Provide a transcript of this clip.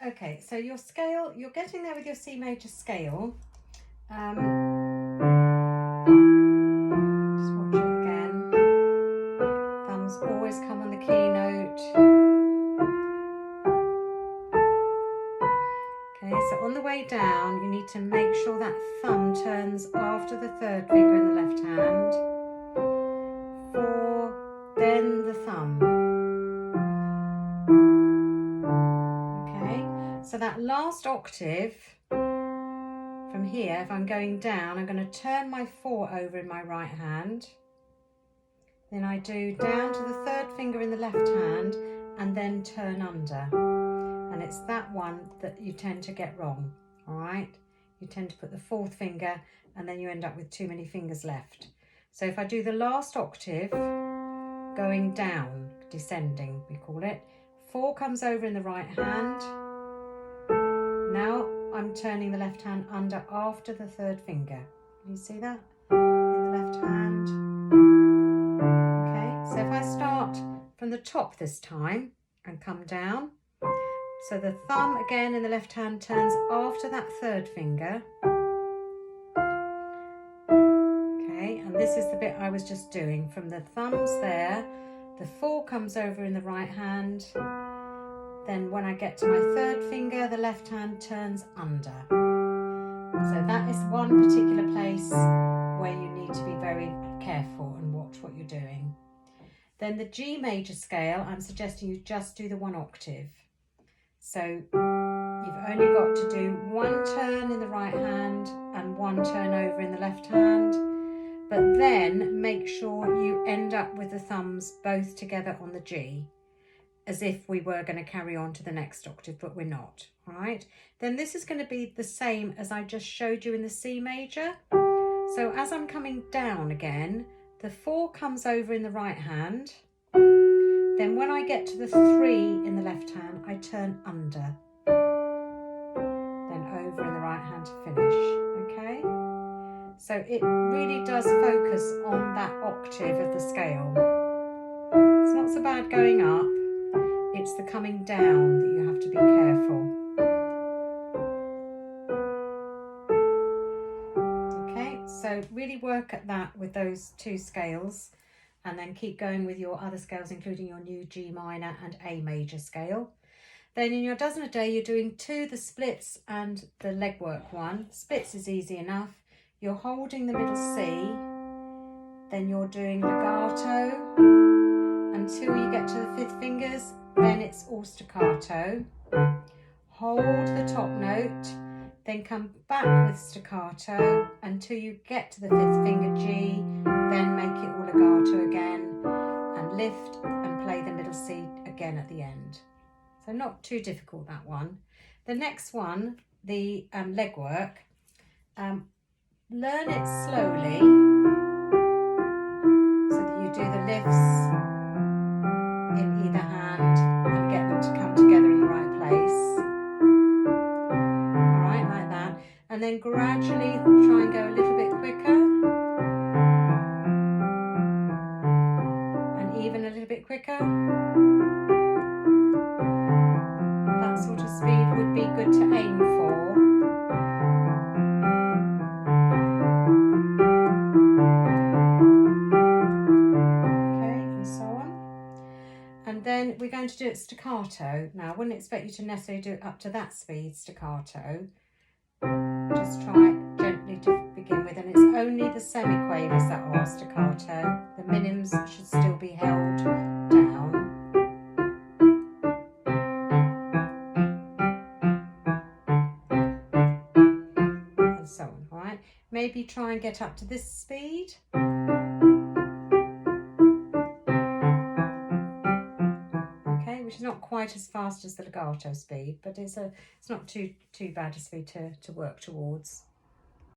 Okay, so your scale, you're getting there with your C major scale. Just watch it again. Thumbs always come on the key note. Okay, so on the way down, you need to make sure that thumb turns after the third finger in the left hand. 4, then the thumb. Okay, so that last octave from here, if I'm going down, I'm going to turn my 4 over in my right hand. Then I do down to the third finger in the left hand and then turn under. And it's that one that you tend to get wrong, all right? You tend to put the 4th finger and then you end up with too many fingers left. So if I do the last octave, going down, descending, we call it, 4 comes over in the right hand. Now I'm turning the left hand under after the 3rd finger. Can you see that? In the left hand. Okay, so if I start from the top this time and come down, so the thumb again in the left hand turns after that 3rd finger. Okay, and this is the bit I was just doing. From the thumbs there, the 4 comes over in the right hand. Then when I get to my 3rd finger, the left hand turns under. So that is one particular place where you need to be very careful and watch what you're doing. Then the G major scale, I'm suggesting you just do the 1 octave. So you've only got to do 1 turn in the right hand and 1 turn over in the left hand, but then make sure you end up with the thumbs both together on the G, as if we were going to carry on to the next octave, but we're not, all right? Then this is going to be the same as I just showed you in the C major. So as I'm coming down again, the 4 comes over in the right hand. Then when I get to the 3 in the left hand, I turn under. Then over in the right hand to finish, okay? So it really does focus on that octave of the scale. It's not so bad going up. It's the coming down that you have to be careful. Okay, so really work at that with those 2 scales and then keep going with your other scales, including your new G minor and A major scale. Then in your dozen a day, you're doing 2, the splits and the legwork one. Splits is easy enough. You're holding the middle C, then you're doing legato until you get to the 5th fingers. Then it's all staccato. Hold the top note, then come back with staccato until you get to the 5th finger G, then make it all legato again and lift and play the middle C again at the end. So not too difficult, that one. The next one, the legwork, learn it slowly so that you do the lifts in either hand and get them to come together in the right place. All right, like that. And then gradually try and go a little bit quicker. And even a little bit quicker. That sort of speed would be good to aim for. And then we're going to do it staccato. Now, I wouldn't expect you to necessarily do it up to that speed, staccato. Just try it gently to begin with, and it's only the semiquavers that are staccato. The minims should still be held down. And so on, all right? Maybe try and get up to this speed. Which is not quite as fast as the legato speed, but it's not too bad a speed to work towards.